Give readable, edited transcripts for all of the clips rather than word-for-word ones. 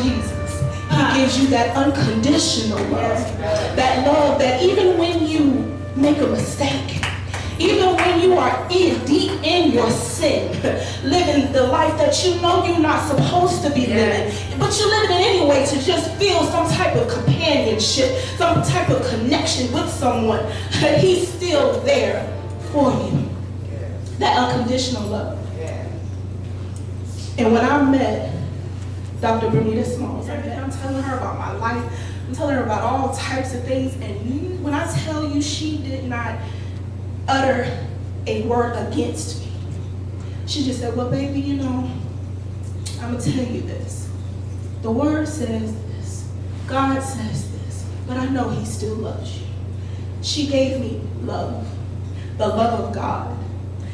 Jesus. He gives you that unconditional love. That love that even when you make a mistake, even when you are deep in your sin, living the life that you know you're not supposed to be living, but you live it anyway to just feel some type of companionship, some type of connection with someone, he's still there for you. That unconditional love. And when I met Dr. Bernita Smalls, I'm telling her about my life, I'm telling her about all types of things, and when I tell you she did not utter a word against me. She just said, well, baby, you know, I'm going to tell you this. The word says this. God says this. But I know he still loves you. She gave me love. The love of God.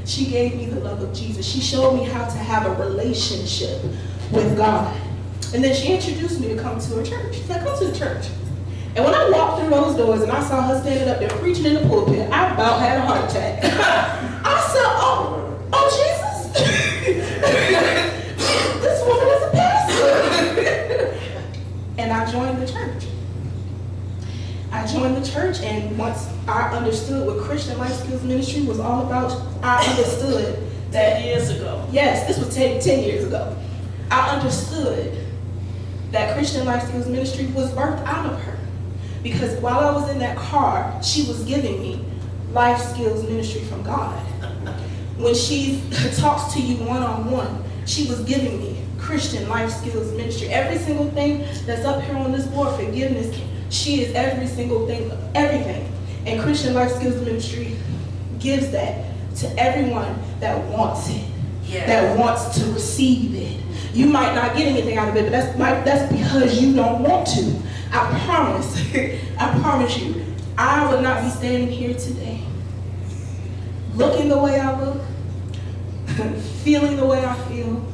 She gave me the love of Jesus. She showed me how to have a relationship with God. And then she introduced me to come to her church. She said, come to the church. And when I walked through those doors and I saw her standing up there preaching in the pulpit, I about had a heart attack. I said, oh Jesus. This woman is a pastor. And I joined the church. I joined the church, and once I understood what Christian Life Skills Ministry was all about, I understood that 10 years ago. Yes, this was 10 years ago. I understood that Christian Life Skills Ministry was birthed out of her. Because while I was in that car, she was giving me life skills ministry from God. When she talks to you one-on-one, she was giving me Christian life skills ministry. Every single thing that's up here on this board, forgiveness, she is every single thing, everything. And Christian life skills ministry gives that to everyone that wants it, that wants to receive it. You might not get anything out of it, but that's because you don't want to. I promise, I promise you, I would not be standing here today looking the way I look, feeling the way I feel,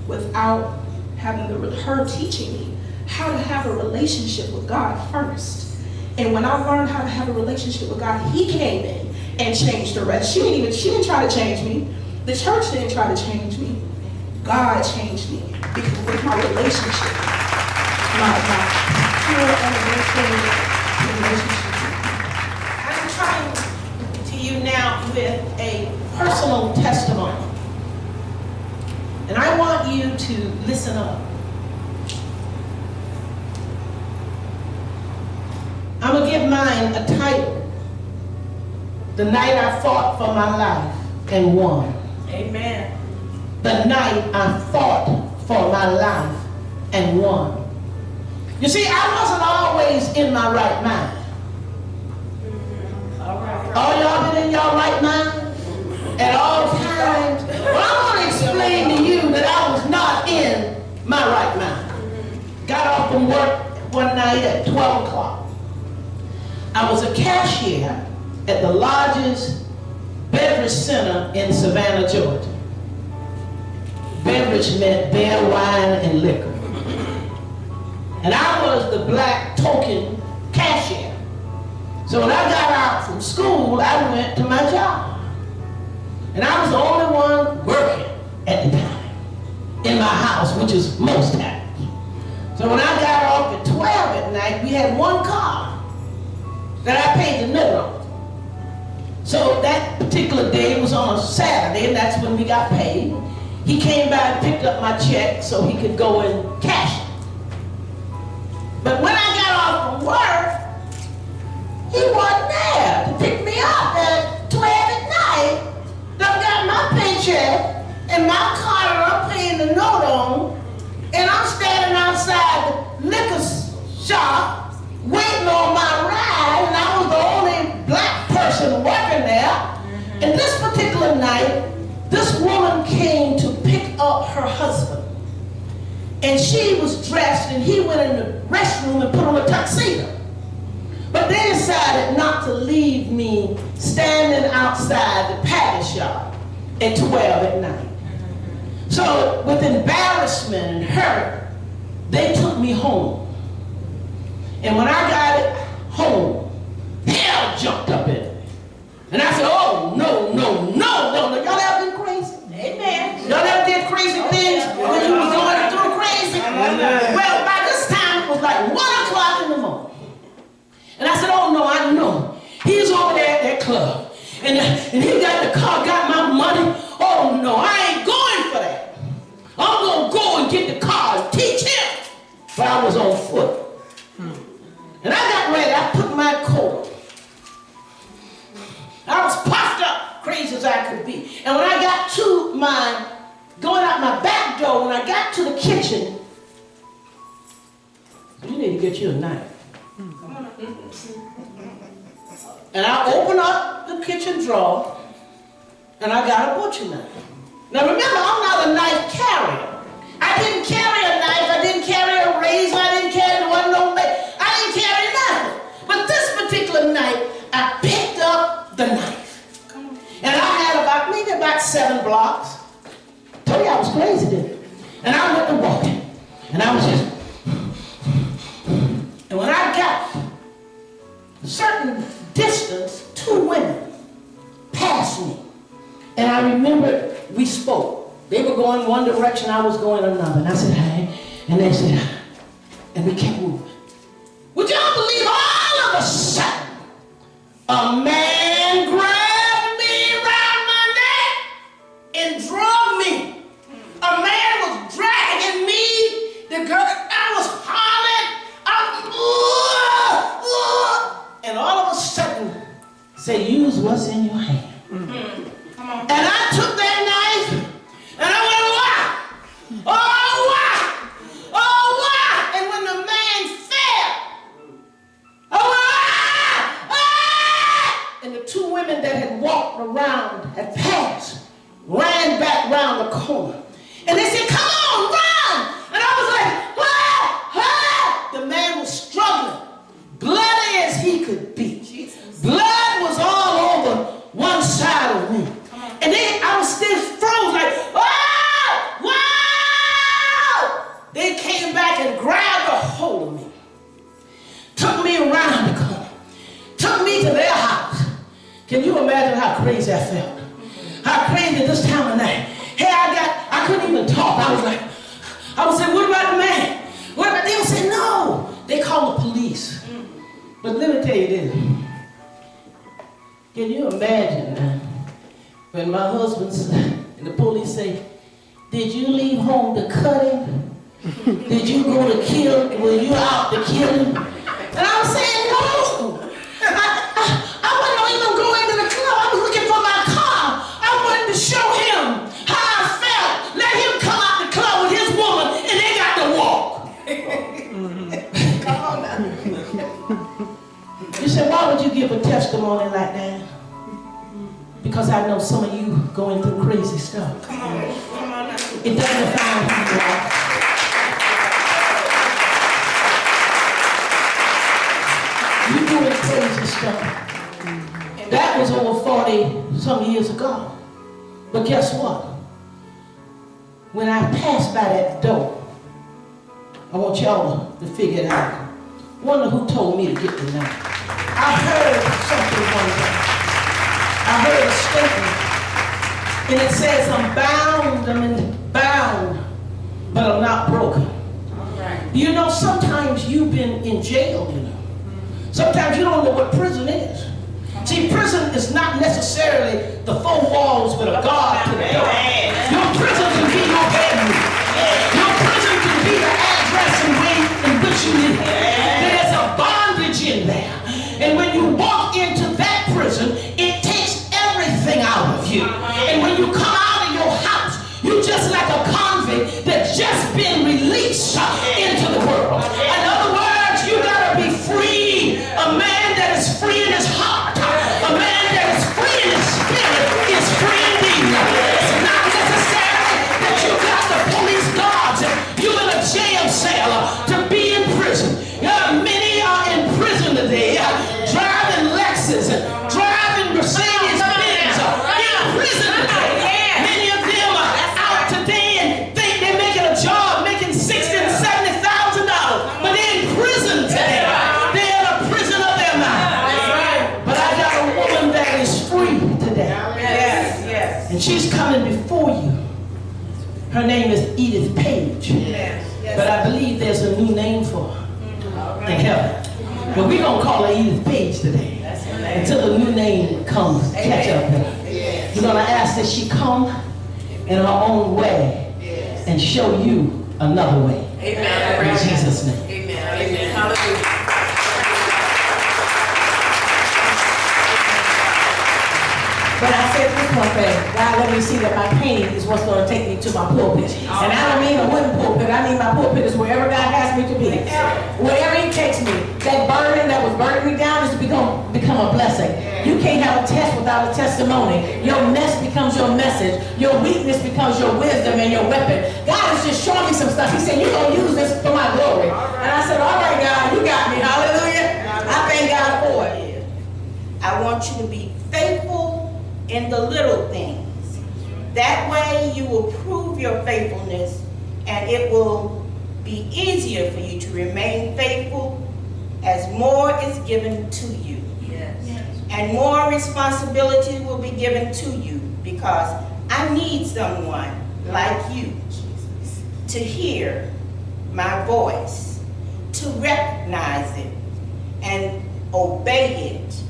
without having her teaching me how to have a relationship with God first. And when I learned how to have a relationship with God, he came in and changed the rest. She didn't try to change me. The church didn't try to change me. God changed me because with my relationship, my pure and relationship. I'm trying to you now with a personal testimony. And I want you to listen up. I'm going to give mine a title. The night I fought for my life and won. Amen. The night I fought for my life and won. You see, I wasn't always in my right mind. All y'all been in your right mind at all times? Well, I want to explain to you that I was not in my right mind. Got off from work one night at 12 o'clock. I was a cashier at the largest beverage center in Savannah, Georgia. Beverage meant beer, wine, and liquor. And I was the black token cashier. So when I got out from school, I went to my job. And I was the only one working at the time in my house, which is most times. So when I got off at 12 at night, we had one car that I paid the note on. So that particular day was on a Saturday, and that's when we got paid. He came by and picked up my check so he could go and cash it. But when I got off from work, he wasn't there to pick me up at 12 at night. Done got my paycheck and my card that I'm paying the note on, and I'm standing outside the liquor shop waiting on my ride, and I was the only black person working there. And this particular night, this woman came to pick up her husband. And she was dressed, and he went in the restroom and put on a tuxedo. But they decided not to leave me standing outside the patty shop at 12 at night. So with embarrassment and hurt, they took me home. And when I got it home, hell jumped up in me. And I said, oh, no. Y'all ever been crazy? Amen. Y'all ever did crazy things when you was going through crazy? Well, like 1 o'clock in the morning. And I said, oh no, I know. He's over there at that club. And he got the car, got my money. Oh no, I ain't going for that. I'm going to go and get the car and teach him. But I was on foot. And I got ready. I put my coat on. I was puffed up, crazy as I could be. And when I got to going out my back door, when I got to the kitchen, you need to get you a knife. And I opened up the kitchen drawer, and I got a butcher knife. Now remember, I'm not a knife carrier. I didn't carry a knife, I didn't carry a razor, I didn't carry I didn't carry nothing. But this particular night, I picked up the knife. And I had maybe about 7 blocks. Told you I was crazy then. And I went to walking. And I was just... And when I got a certain distance, 2 women passed me. And I remember we spoke. They were going one direction, I was going another. And I said, hey. And they said, hi. And we kept moving. Would y'all believe all of a sudden, a man grabbed me around my neck and drug me. A man was dragging me. The girl, I was hollering. And all of a sudden, say, use what's in your hand. Come on. And I took that knife, and I went, why? Oh, why? Oh, why? And when the man fell, and the 2 women that had walked around, had passed, ran back round the corner. And they said, come on, run! And I was like, the man was struggling, bloody as he could be. Jesus. Blood was all over one side of me. And then I was still froze like, wow! They came back and grabbed a hold of me. Took me around the corner. Took me to their house. Can you imagine how crazy I felt? How crazy this time of night. Hey, I couldn't even talk. I was saying, what about the man? What about, they would say, no. They call the police. But let me tell you this. Can you imagine when my husband and the police say, did you leave home to cut him? Did you go to kill him? Were you out to kill him? And I was saying, no. I wasn't even going into the club. I was looking for my car. I wanted to show him how I felt. Let him come out the club with his woman and they got to walk. Come on now. You said, why would you give a testimony like that? Because I know some of you going through crazy stuff. Come on now. It doesn't define who you are. You're doing crazy stuff. That was over 40 some years ago. But guess what? When I passed by that door, I want y'all to figure it out. Wonder who told me to get the knife. I heard something one day. I heard a statement, and it says, I'm bound, but I'm not broken. Right. You know, sometimes you've been in jail, you know. Sometimes you don't know what prison is. See, prison is not necessarily the 4 walls with a guard to the door. Your prison can be your bedroom. Your prison can be the address and way in which you live. There's a bondage in there. And when you walk into that prison, it takes everything out of you. And when you come out of your house, you're just like a convict that's just been released into the world. In other words, you gotta be free. A man that is free in his heart, a man that is free in his spirit is free indeed. It's not necessarily that you got the police guards and you in a jail cell to be in prison. Many are in prison today, driving Lexus, driving Mercedes Benz, in prison today. Many of them are out today and think they're making a job, making $60,000 and $70,000, but they're in prison today. They're in a prison of their mind. But I got a woman that is free today. Yes. And she's coming before you. Her name is Edith Page. But I believe there's a new name for her. in heaven. But we're going to call her Edith Page today. Until the new name comes, catch up with her. We're going to ask that she come in her own way and show you another way. Amen. In Jesus' name. Amen. Amen. Hallelujah. But I said this one thing, God let me see that my pain is what's going to take me to my pulpit. And I don't mean a wooden pulpit, I mean my pulpit is wherever God has me to be. Wherever He takes me. That burden that was burdening me down is to become a blessing. You can't have a test without a testimony. Your mess becomes your message. Your weakness becomes your wisdom and your weapon. God is just showing me some stuff. He said, you're going to use this for my glory. And I said, all right, God, you got me. Hallelujah. I thank God for it. I want you to be faithful in the little things. That way you will prove your faithfulness, and it will be easier for you to remain faithful as more is given to you. Yes. And more responsibility will be given to you, because I need someone like you to hear my voice, to recognize it and obey it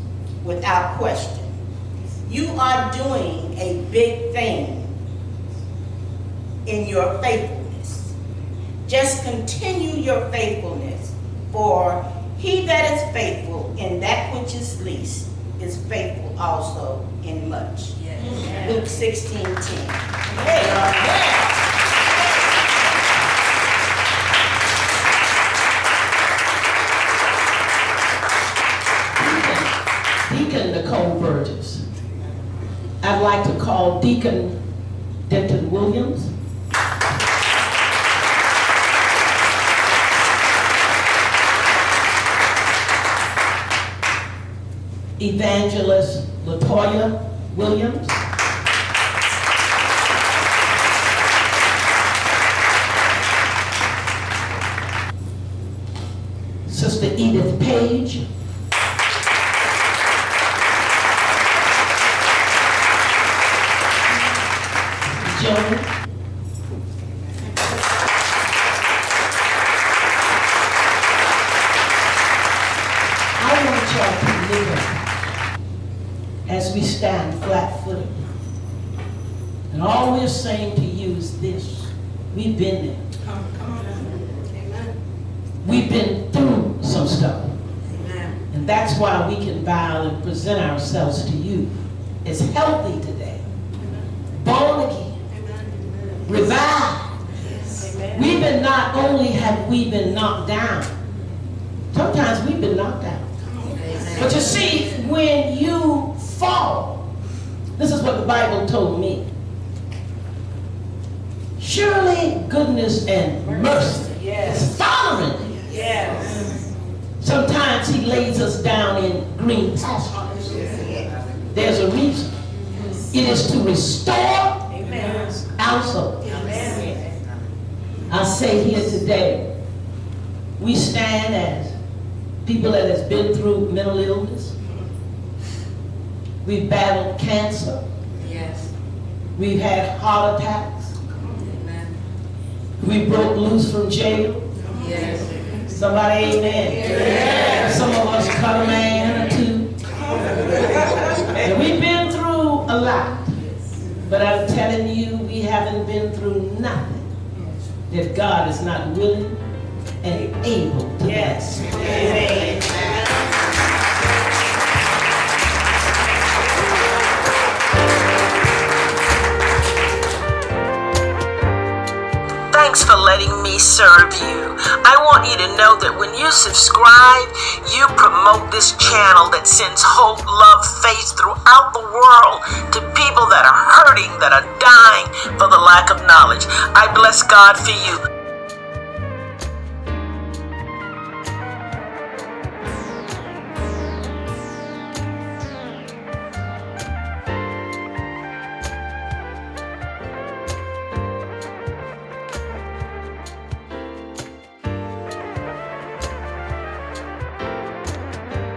without question. You are doing a big thing in your faithfulness. Just continue your faithfulness, for he that is faithful in that which is least is faithful also in much. Yes. Luke 16:10. Deacon Nicole Burgess. I'd like to call Deacon Denton Williams. Evangelist Latoya Williams. Sister Edith Page. Joan. I want y'all to live as we stand flat-footed. And all we're saying to you is this: we've been there. Come on. Amen. We've been through some stuff. Amen. And that's why we can bow and present ourselves to you as healthy today, born again, revived. We've been, not only have we been knocked down, sometimes we've been knocked down. But you see, when you fall, this is what the Bible told me. Surely goodness and mercy is following you. Yes. Sometimes he lays us down in green pastures. There's a reason. It is to restore our soul. I say here today, we stand as people that has been through mental illness. We've battled cancer. Yes. We've had heart attacks. Amen. We broke loose from jail. Yes. Somebody amen. Yes. Some of us cut a man or two. And we've been through a lot. But I'm telling you, we haven't been through nothing that God is not willing and able to bless. Amen. Thanks for letting me serve you. I want you to know that when you subscribe, you promote this channel that sends hope, love, faith throughout the world to people that are hurting, that are dying for the lack of knowledge. I bless God for you.